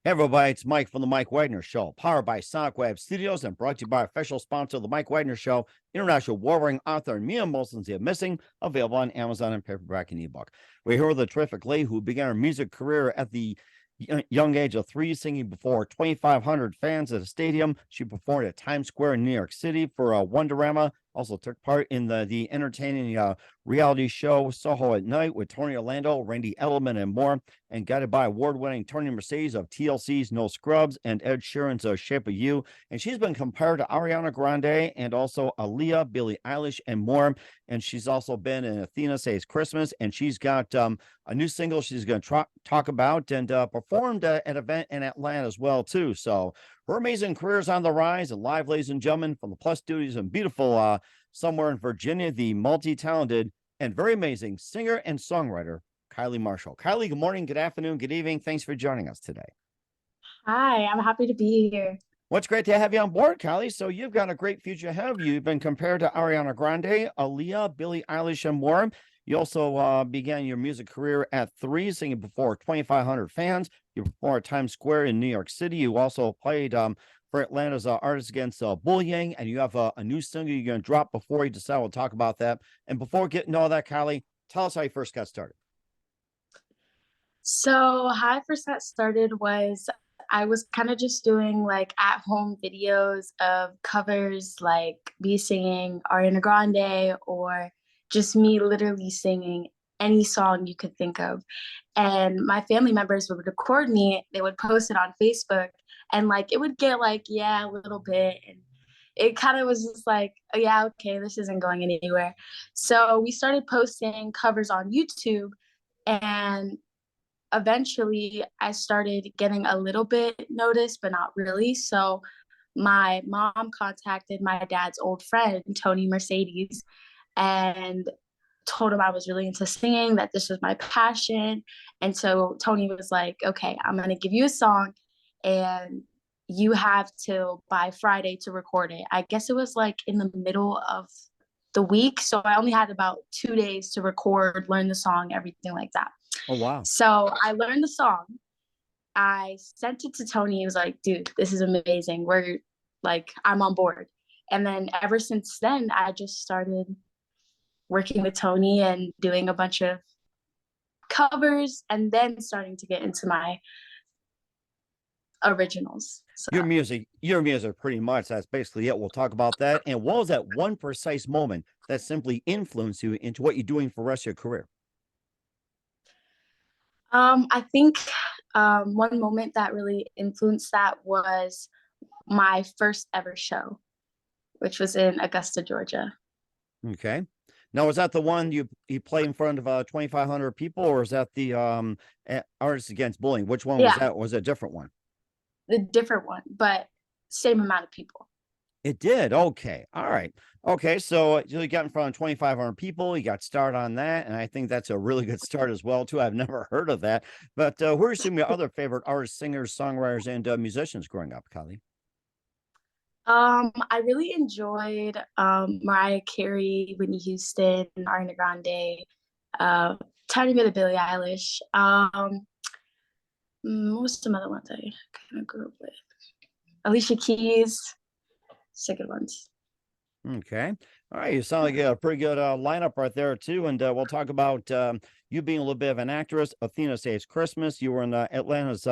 Hey everybody, it's Mike from the Mike Wagner Show, powered by Sonic Web Studios and brought to you by official sponsor of the Mike Wagner Show, international war-wearing author Mia Molson's The Missing, available on Amazon and paperback and ebook. We're here with a terrific lady who began her music career at the young age of 3, singing before 2,500 fans at a stadium. She performed at Times Square in New York City for Wonderama. Also took part in the entertaining reality show SoHo at Night with Tony Orlando, Randy Edelman, and more, and guided by award-winning Tony Mercedes of TLC's No Scrubs and Ed Sheeran's Shape of You. And she's been compared to Ariana Grande and also Aaliyah, Billie Eilish, and more. And she's also been in Athena Saves Christmas, and she's got a new single she's going to talk about, and performed at an event in Atlanta as well, too. So her amazing career is on the rise. And live, ladies and gentlemen, from the Plus Studios in beautiful somewhere in Virginia, the multi-talented and very amazing singer and songwriter, Kylie Marshall. Kylie, good morning, good afternoon, good evening. Thanks for joining us today. Hi, I'm happy to be here. Well, it's great to have you on board, Kylie. So you've got a great future ahead of you. You've been compared to Ariana Grande, Aaliyah, Billie Eilish, and more. You also began your music career at 3, singing before 2,500 fans. You performed at Times Square in New York City. You also played for Atlanta's Artists Against Bullying, and you have a new single you're going to drop before you decide. We'll talk about that. And before getting all that, Kylie, tell us how you first got started. So, how I first got started was I was kind of just doing like at-home videos of covers, like me singing Ariana Grande or just me literally singing any song you could think of. And my family members would record me, they would post it on Facebook, and like it would get like, yeah, a little bit. And it kind of was just like, oh, yeah, okay, this isn't going anywhere. So we started posting covers on YouTube, and eventually I started getting a little bit noticed, but not really. So my mom contacted my dad's old friend, Tony Mercedes, and told him I was really into singing, that this was my passion. And so Tony was like, okay, I'm going to give you a song and you have till by Friday to record it. I guess it was like in the middle of the week. So I only had about 2 days to record, learn the song, everything like that. Oh, wow. So I learned the song. I sent it to Tony. He was like, dude, this is amazing. We're like, I'm on board. And then ever since then, I just started working with Tony and doing a bunch of covers and then starting to get into my originals. So. Your music pretty much, that's basically it. We'll talk about that. And what was that one precise moment that simply influenced you into what you're doing for the rest of your career? I think one moment that really influenced that was my first ever show, which was in Augusta, Georgia. Okay. Now, was that the one you play in front of 2,500 people, or is that the Artists Against Bullying? Which one was that? Was it a different one? The different one, but same amount of people. It did. Okay. All right. Okay. So you got in front of 2,500 people. You got started on that. And I think that's a really good start as well, too. I've never heard of that. But who are some of your other favorite artists, singers, songwriters, and musicians growing up, Kylie? I really enjoyed Mariah Carey, Whitney Houston, Ariana Grande, tiny bit of Billie Eilish. What was some other ones I kind of grew up with? Alicia Keys. Good ones. Okay. All right. You sound like a pretty good lineup right there, too. And we'll talk about you being a little bit of an actress. Athena Saves Christmas. You were in Atlanta's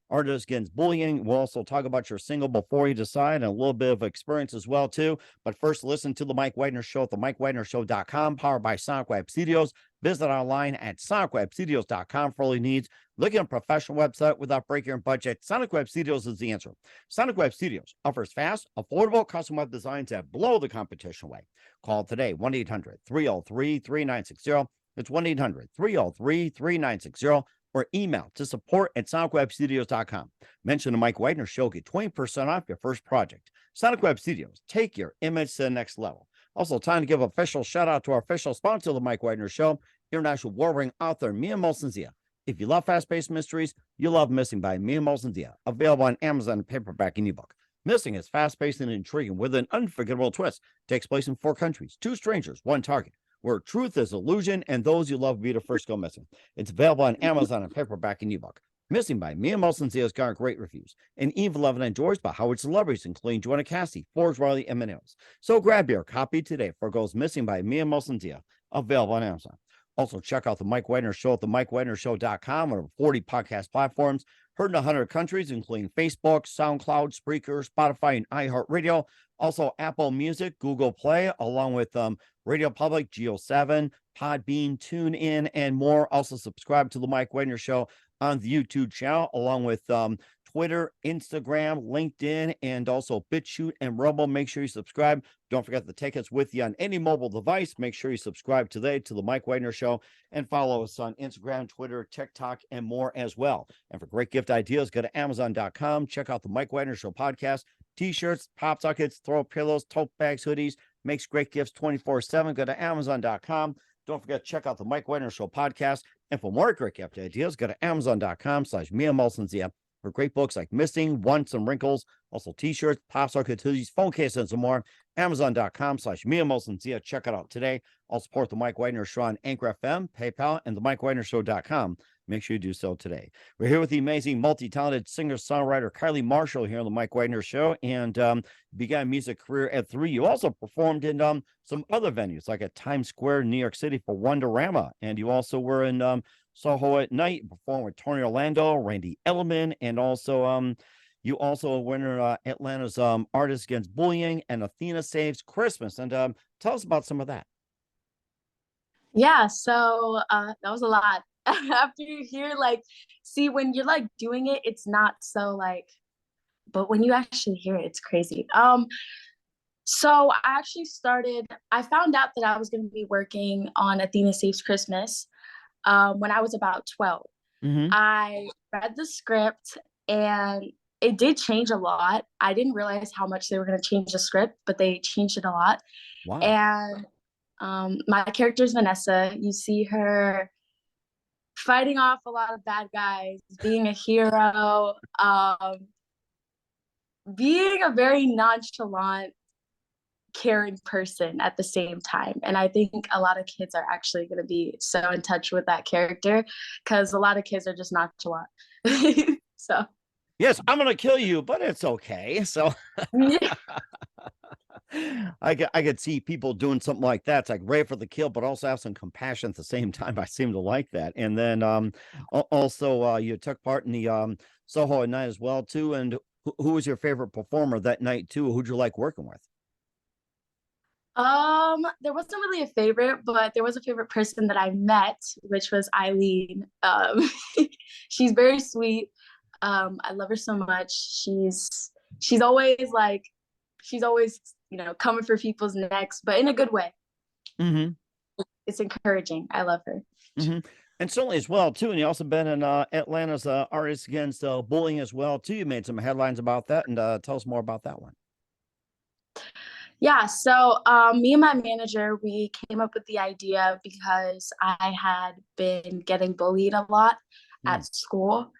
Artists Against Bullying. We'll also talk about your single Before You Decide and a little bit of experience as well, too. But first, listen to the Mike Wagner Show at the MikeWagnerShow.com, powered by Sonic Web Studios. Visit online at SonicWebStudios.com for all your needs. Looking at a professional website without breaking your budget, Sonic Web Studios is the answer. Sonic Web Studios offers fast, affordable custom web designs that blow the competition away. Call today, 1-800-303-3960. It's 1-800-303-3960. Or email to support@sonicwebstudios.com. Mention the Mike Wagner Show, get 20% off your first project. Sonic Web Studios, take your image to the next level. Also, time to give an official shout out to our official sponsor of the Mike Wagner Show, international war-wearing author Mia Molson's. If you love fast-paced mysteries, you love Missing by Mia Molson's. Available on Amazon paperback and ebook. Missing is fast-paced and intriguing with an unforgettable twist. Takes place in 4 countries, 2 strangers, 1 target, where truth is illusion and those you love be the first go missing. It's available on Amazon and paperback and ebook. Missing by Mia Molson has got great reviews. And Eve 11 enjoys by Howard celebrities, including Joanna Cassie, Forbes Riley, and Manuels. So grab your copy today for Goes Missing by Mia Molson, available on Amazon. Also, check out the Mike Wagner Show at the MikeWagnerShow.com or 40 podcast platforms. Heard in 100 countries, including Facebook, SoundCloud, Spreaker, Spotify, and iHeartRadio. Also, Apple Music, Google Play, along with Radio Public, Geo7, Podbean, TuneIn, and more. Also, subscribe to the Mike Wagner Show on the YouTube channel, along with Twitter, Instagram, LinkedIn, and also BitChute and Rumble. Make sure you subscribe. Don't forget the tickets with you on any mobile device. Make sure you subscribe today to the Mike Wagner Show and follow us on Instagram, Twitter, TikTok, and more as well. And for great gift ideas, go to Amazon.com. Check out the Mike Wagner Show podcast. T-shirts, pop sockets, throw pillows, tote bags, hoodies. Makes great gifts 24/7. Go to Amazon.com. Don't forget to check out the Mike Wagner Show podcast. And for more great gift ideas, go to Amazon.com/Mia Molson for great books like Missing, Want Some Wrinkles, also t-shirts, pop socket hoodies, phone cases, and some more. Amazon.com/Mia Molson. Check it out today. I'll support the Mike Wagner Show on Anchor FM, PayPal, and the MikeWagnerShow.com. Make sure you do so today. We're here with the amazing, multi-talented singer-songwriter Kylie Marshall here on the Mike Wagner Show, and began a music career at 3. You also performed in some other venues, like at Times Square in New York City for Wonderama, and you also were in SoHo at night, performed with Tony Orlando, Randy Elliman, and also you also a winner Atlanta's Artists Against Bullying and Athena Saves Christmas. And tell us about some of that. Yeah, so that was a lot. After you hear, like, see, when you're like doing it, it's not so like, but when you actually hear it, it's crazy. So I found out that I was going to be working on Athena Saves Christmas when I was about 12. Mm-hmm. I read the script and it did change a lot. I didn't realize how much they were going to change the script, but they changed it a lot. Wow. And my character is Vanessa. You see her fighting off a lot of bad guys, being a hero, being a very nonchalant, caring person at the same time. And I think a lot of kids are actually going to be so in touch with that character because a lot of kids are just nonchalant. So yes, I'm gonna kill you, but it's okay. So yeah. I could see people doing something like that. It's like ready for the kill, but also have some compassion at the same time. I seem to like that. And then also you took part in the SoHo at night as well too. And who was your favorite performer that night too? Who'd you like working with? There wasn't really a favorite, but there was a favorite person that I met, which was Eileen. She's very sweet. I love her so much. She's always like, coming for people's necks, but in a good way. Mm-hmm. It's encouraging. I love her. Mm-hmm. And certainly as well too. And you also been in Atlanta's Artists Against Bullying as well too. You made some headlines about that, and tell us more about that one. Yeah, so me and my manager, we came up with the idea because I had been getting bullied a lot at school.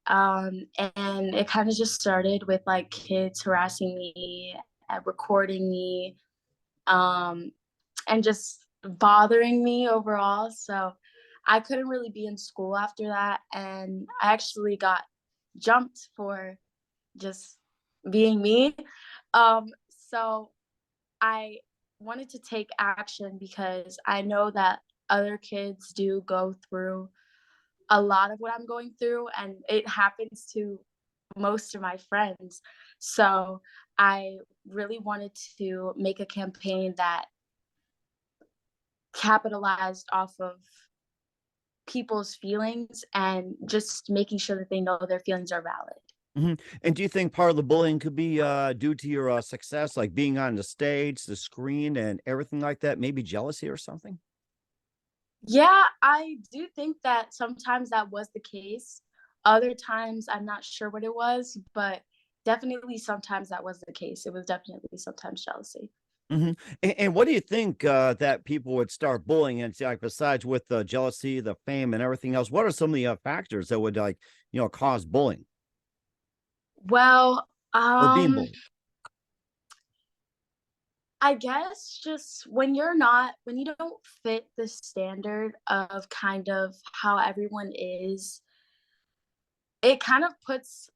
And it kind of just started with like kids harassing me, recording me, and just bothering me overall. So I couldn't really be in school after that. And I actually got jumped for just being me. So I wanted to take action because I know that other kids do go through a lot of what I'm going through, and it happens to most of my friends. So I really wanted to make a campaign that capitalized off of people's feelings and just making sure that they know their feelings are valid. Mm-hmm. And do you think part of the bullying could be due to your success, like being on the stage, the screen, and everything like that? Maybe jealousy or something? Yeah, I do think that sometimes that was the case. Other times, I'm not sure what it was, but definitely sometimes that was the case. It was definitely sometimes jealousy. Mm-hmm. And what do you think that people would start bullying? And like besides with the jealousy, the fame, and everything else, what are some of the factors that would cause bullying? Well, Or being bullied? I guess just when you don't fit the standard of kind of how everyone is, it kind of puts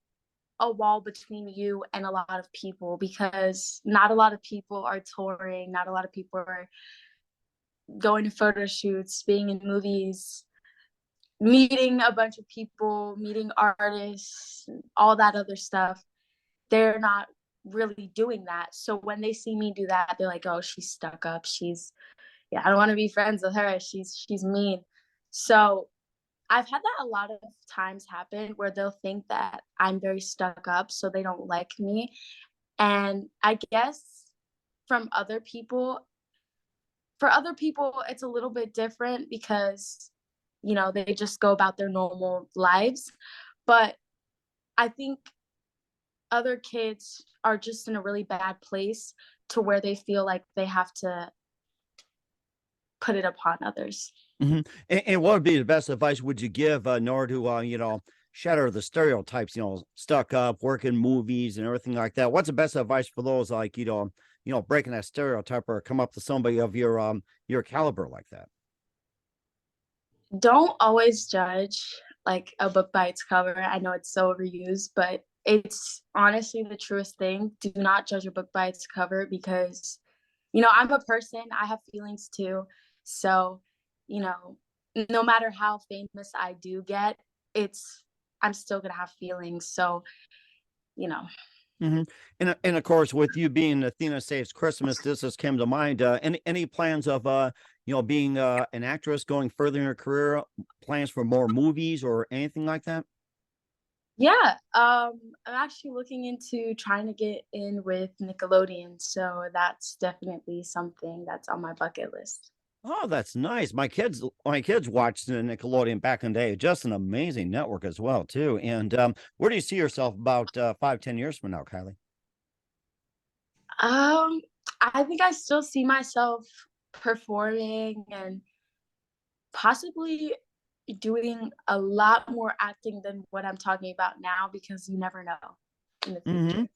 a wall between you and a lot of people, because not a lot of people are touring, not a lot of people are going to photo shoots, being in movies, meeting a bunch of people, meeting artists, all that other stuff. They're not really doing that. So when they see me do that, they're like, oh, she's stuck up. I don't want to be friends with her. She's mean. So I've had that a lot of times happen, where they'll think that I'm very stuck up, so they don't like me. And I guess from other people, for other people, it's a little bit different, because, they just go about their normal lives. But I think other kids are just in a really bad place, to where they feel like they have to put it upon others. And what would be the best advice would you give in order to, shatter the stereotypes, stuck up, working movies and everything like that? What's the best advice for those, like, breaking that stereotype, or come up to somebody of your caliber like that? Don't always judge like a book by its cover. I know it's so overused, but it's honestly the truest thing. Do not judge a book by its cover, because, I'm a person, I have feelings too. So, no matter how famous I do get, I'm still gonna have feelings. So, you know, And of course, with you being Athena Saves Christmas, this has come to mind. Any plans of being an actress, going further in your career? Plans for more movies or anything like that? yeah. I'm actually looking into trying to get in with Nickelodeon. So that's definitely something that's on my bucket list. Oh, that's nice. My kids watched the Nickelodeon back in the day. Just an amazing network as well, too. And where do you see yourself about 5, 10 years from now, Kylie? Um, I think I still see myself performing and possibly doing a lot more acting than what I'm talking about now, because you never know in the Hmm. future.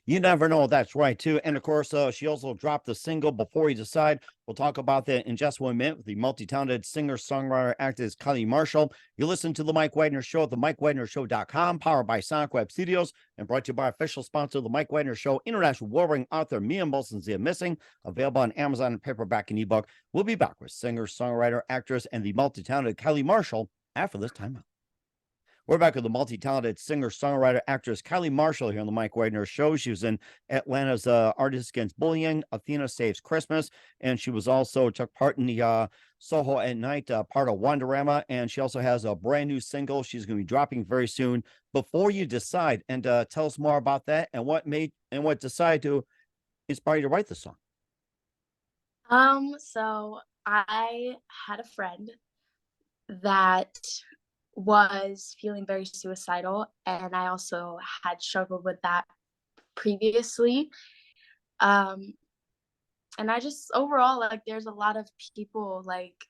You never know. That's right, too. And of course, she also dropped the single Before You Decide. We'll talk about that in just 1 minute with the multi-talented singer, songwriter, actress Kylie Marshall. You listen to The Mike Wagner Show at themikewagnershow.com, powered by Sonic Web Studios, and brought to you by official sponsor, The Mike Wagner Show, international warring author Mia Molson's The Missing, available on Amazon and paperback and ebook. We'll be back with singer, songwriter, actress, and the multi-talented Kylie Marshall after this time. We're back with the multi-talented singer, songwriter, actress Kylie Marshall here on the Mike Wagner Show. She was in Atlanta's Artists Against Bullying, Athena Saves Christmas, and she was also took part in the SoHo at Night, part of Wonderama, and she also has a brand new single she's going to be dropping very soon, Before You Decide. And tell us more about that, and what decided to inspire you to write the song. So I had a friend that was feeling very suicidal, and I also had struggled with that previously. Um, and I just overall, like, there's a lot of people like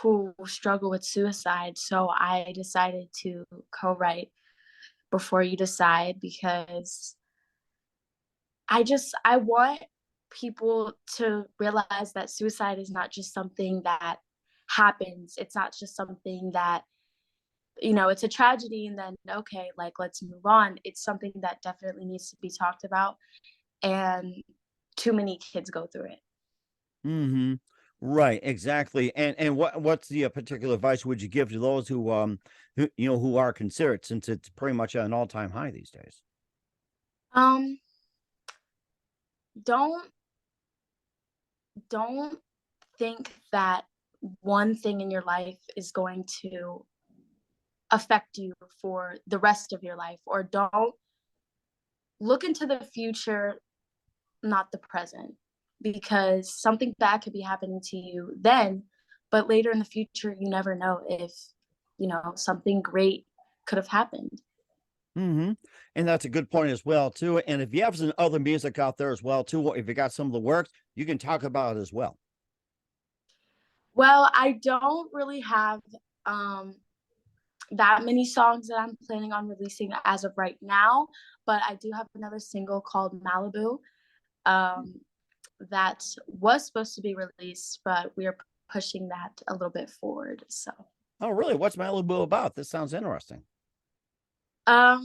who struggle with suicide. So I decided to co-write Before You Decide, because I want people to realize that suicide is not just something that happens. It's not just something that, it's a tragedy and then okay, like, let's move on. It's something that definitely needs to be talked about, and too many kids go through it. Hmm. Right, exactly. And what's the particular advice would you give to those who are considered, since it's pretty much at an all-time high these days? Um, don't don't think that one thing in your life is going to affect you for the rest of your life, or don't look into the future, not the present, because something bad could be happening to you then, but later in the future, you never know if, something great could have happened. Hmm. And that's a good point as well, too. And if you have some other music out there as well, too, if you got some of the works, you can talk about it as well. Well, I don't really have um, that many songs that I'm planning on releasing as of right now, but I do have another single called Malibu um, that was supposed to be released, but we are pushing that a little bit forward. So Oh, really? What's Malibu about? This sounds interesting.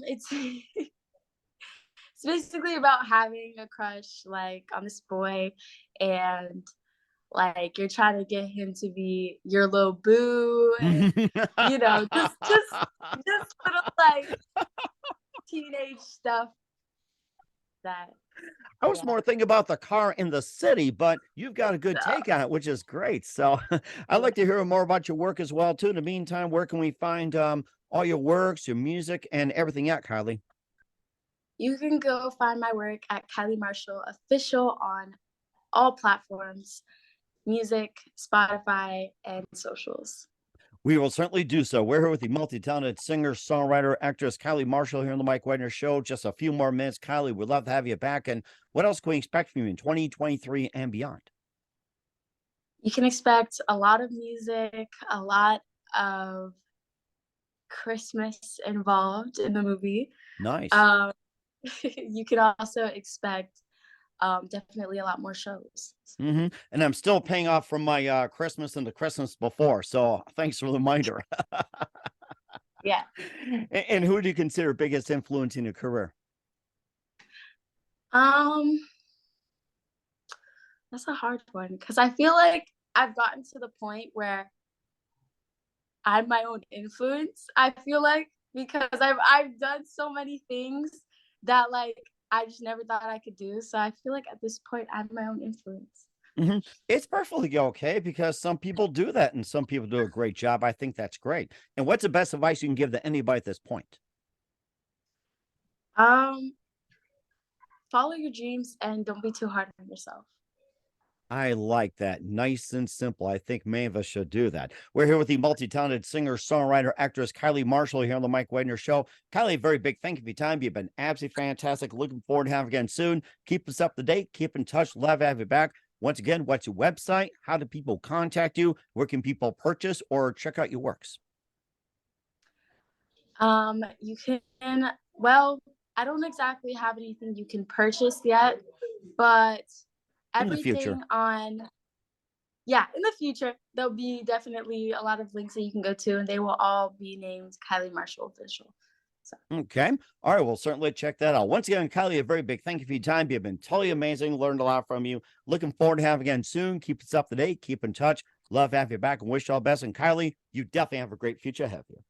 It's it's basically about having a crush like on this boy, and like you're trying to get him to be your little boo, and just little like teenage stuff that I was yeah. more thinking about the car in the city, but you've got a good So take on it, which is great. So I'd like to yeah. hear more about your work as well, too. In the meantime, where can we find all your works, your music, and everything at Kylie? You can go find my work at Kylie Marshall Official on all platforms, music, Spotify, and socials. We will certainly do so. We're here with the multi-talented singer, songwriter, actress Kylie Marshall here on the Mike Wagner Show. Just a few more minutes, Kylie. We'd love to have you back. And what else can we expect from you in 2023 and beyond? You can expect a lot of music, a lot of Christmas involved in the movie. Nice. Um, you can also expect definitely a lot more shows. And I'm still paying off from my Christmas and the Christmas before. So thanks for the reminder. Yeah. And who do you consider biggest influence in your career? Um, that's a hard one because I feel like I've gotten to the point where I'm my own influence. I feel like because I've done so many things that like I just never thought I could do. So I feel like at this point I'm my own influence. hmm It's perfectly okay because some people do that and some people do a great job. I think that's great. And what's the best advice you can give to anybody at this point? Um, Follow your dreams and don't be too hard on yourself. I like that. Nice and simple. I think many of us should do that. We're here with the multi-talented singer, songwriter, actress Kylie Marshall here on the Mike Wagner Show. Kylie, very big thank you for your time. You've been absolutely fantastic. Looking forward to having you again soon. Keep us up to date. Keep in touch. Love to have you back. Once again, what's your website? How do people contact you? Where can people purchase or check out your works? You can, well, I don't exactly have anything you can purchase yet, but In the future. everything on, yeah, in the future, there'll be definitely a lot of links that you can go to, and they will all be named Kylie Marshall Official. So, Okay. All right. We'll certainly check that out. Once again, Kylie, a very big thank you for your time. You've been totally amazing. Learned a lot from you. Looking forward to having you again soon. Keep us up to date. Keep in touch. Love to have you back and wish you all the best. And Kylie, you definitely have a great future ahead of you.